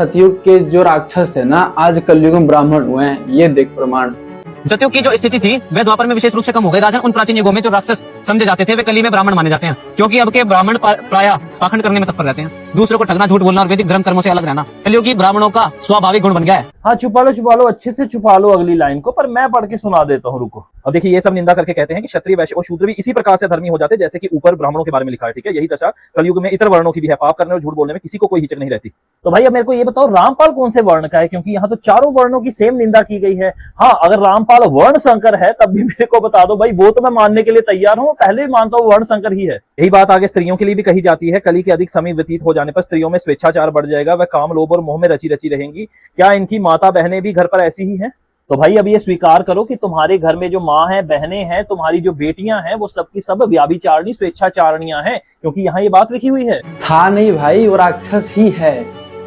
सतयुग के जो राक्षस थे ना, आज कलयुग में ब्राह्मण हुए हैं। ये देख प्रमाण। सतयुग की जो स्थिति थी वह द्वापर में विशेष रूप से कम हो गई। राजन, उन प्राचीन युगों में जो राक्षस समझे जाते थे वे कली में ब्राह्मण माने जाते हैं, क्योंकि अब के ब्राह्मण प्रायः पाखंड करने में तत्पर रहते हैं। दूसरों को ठगना, झूठ बोलना और वैदिक धर्म कर्मों से अलग रहना कलियुगी ब्राह्मणों का स्वाभाविक गुण बन गया है। हाँ, छुपा लो अच्छे से छुपा लो अगली लाइन को, पर मैं पढ़ के सुना देता हूँ, रुको। अब देखिए, ये सब निंदा करके कहते हैं कि क्षत्रिय, वैश्य और शूद्र भी इसी प्रकार से धर्मी हो जाते हैं जैसे कि ऊपर ब्राह्मणों के बारे में लिखा है। ठीक है, यही दशा कलयुग में इतर वर्णों की भी है। पाप करने और झूठ बोलने में किसी को कोई हिचक नहीं रहती। तो भाई अब मेरे को ये बताओ, रामपाल कौन से वर्ण का है? क्योंकि यहाँ तो चारों वर्णों की सेम निंदा की गई है। हाँ, अगर रामपाल वर्ण संकर है तब भी मेरे को बता दो भाई, वो तो मैं मानने के लिए तैयार हूँ। पहले भी मानता हूँ वर्ण संकर ही है। यही बात आगे स्त्रियों के लिए भी कही जाती है। कली के अधिक समय व्यतीत हो जाने पर स्त्रियों में स्वेच्छाचार बढ़ जाएगा, वह काम, लोभ और मोह में रची रची रहेंगी। क्या इनकी माता बहनें भी घर पर ऐसी ही हैं? तो भाई अब ये स्वीकार करो कि तुम्हारे घर में जो माँ है, बहनें हैं, तुम्हारी जो बेटियां हैं, वो सबकी सब व्याभिचारिणी स्वेच्छाचारणियां हैं, क्योंकि यहाँ ये बात लिखी हुई है। था नहीं भाई, वो राक्षस ही है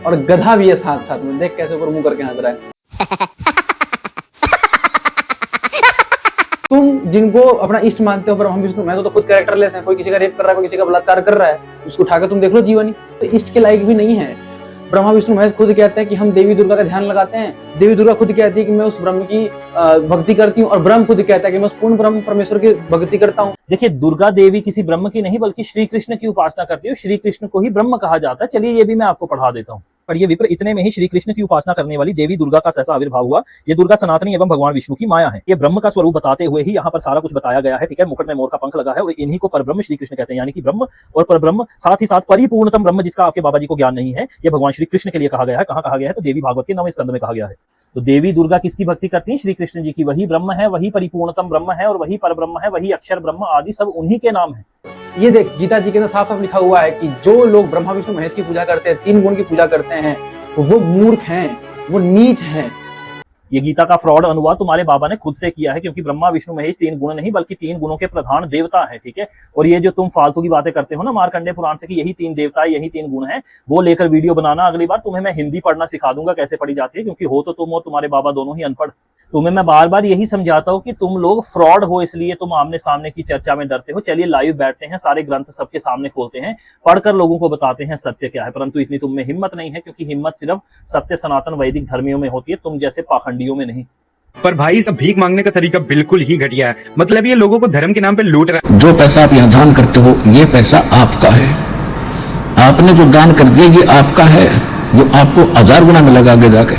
और गधा भी है साथ साथ में। देख कैसे ऊपर मुंह करके हंस रहा है। तुम जिनको अपना इष्ट मानते हो ब्रह्मा विष्णु, मैं तो खुद कैरेक्टरलेस है। कोई किसी का रेप कर रहा है, कोई किसी का बलात्कार कर रहा है, उसको उठाकर तुम देख लो जीवनी, तो इष्ट के लायक भी नहीं है। ब्रह्मा विष्णु महेश खुद कहते हैं कि हम देवी दुर्गा का ध्यान लगाते हैं। देवी दुर्गा खुद कहती है कि मैं उस ब्रह्म की भक्ति करती हूँ, और ब्रह्म खुद कहता है कि मैं उस पूर्ण ब्रह्म परमेश्वर की भक्ति करता हूँ। देखिए, दुर्गा देवी किसी ब्रह्म की नहीं बल्कि श्री कृष्ण की उपासना करती है। श्री कृष्ण को ही ब्रह्म कहा जाता है। चलिए, ये भी मैं आपको पढ़ा देता हूँ। पर ये विप्र, इतने में ही श्री कृष्ण की उपासना करने वाली देवी दुर्गा का सहसा आविर्भाव हुआ। ये दुर्गा सनातनी एवं भगवान विष्णु की माया है। ये ब्रह्म का स्वरूप बताते हुए ही यहाँ पर सारा कुछ बताया गया है। ठीक है, मुकुट में मोर का पंख लगा है और इन्हीं को परब्रह्म श्री कृष्ण कहते हैं, यानी कि ब्रह्म और परब्रह्म, साथ ही साथ परिपूर्णतम ब्रह्म, जिसका आपके बाबा जी को ज्ञान नहीं है। ये भगवान श्री कृष्ण के लिए कहा गया है। कहाँ कहा गया है? तो देवी भागवत के 9वें स्कंद में कहा गया है। तो देवी दुर्गा किसकी भक्ति करती हैं? श्री कृष्ण जी की। वही ब्रह्म है, वही परिपूर्णतम ब्रह्म है, और वही परब्रह्म है, वही अक्षर ब्रह्म आदि सब उन्हीं के नाम है। ये देख, गीता जी के अंदर साफ साफ लिखा हुआ है कि जो लोग ब्रह्मा विष्णु महेश की पूजा करते हैं, 3 गुण की पूजा करते हैं, वो मूर्ख हैं, वो नीच हैं। ये गीता का फ्रॉड अनुवाद तुम्हारे बाबा ने खुद से किया है, क्योंकि ब्रह्मा विष्णु महेश 3 गुण नहीं बल्कि 3 गुणों के प्रधान देवता है। ठीक है, और ये जो तुम फालतू की बातें करते हो ना मार्कंडेय पुराण से कि यही 3 देवता है, यही 3 गुण है, वो लेकर वीडियो बनाना। अगली बार तुम्हें मैं हिंदी पढ़ना सिखा दूंगा कैसे पढ़ी जाती है, क्योंकि हो तो तुम और तुम्हारे बाबा दोनों ही अनपढ़। तुम्हें मैं बार बार यही समझाता हूँ कि तुम लोग फ्रॉड हो, इसलिए तुम आमने सामने की चर्चा में डरते हो। चलिए लाइव बैठते हैं, सारे ग्रंथ सबके सामने खोलते हैं, पढ़कर लोगों को बताते हैं सत्य क्या है। परंतु इतनी तुम में हिम्मत नहीं है, क्योंकि हिम्मत सिर्फ सत्य सनातन वैदिक धर्मियों में होती है, तुम जैसे पाखंडियों में नहीं। पर भाई, सब भीख मांगने का तरीका बिल्कुल ही घटिया है। मतलब ये लोगों को धर्म के नाम पे लूट रहा है। जो पैसा आप यहाँ दान करते हो, ये पैसा आपका है। आपने जो दान कर दिया ये आपका है, जो आपको 1000 गुना मिलेगा आगे जाके।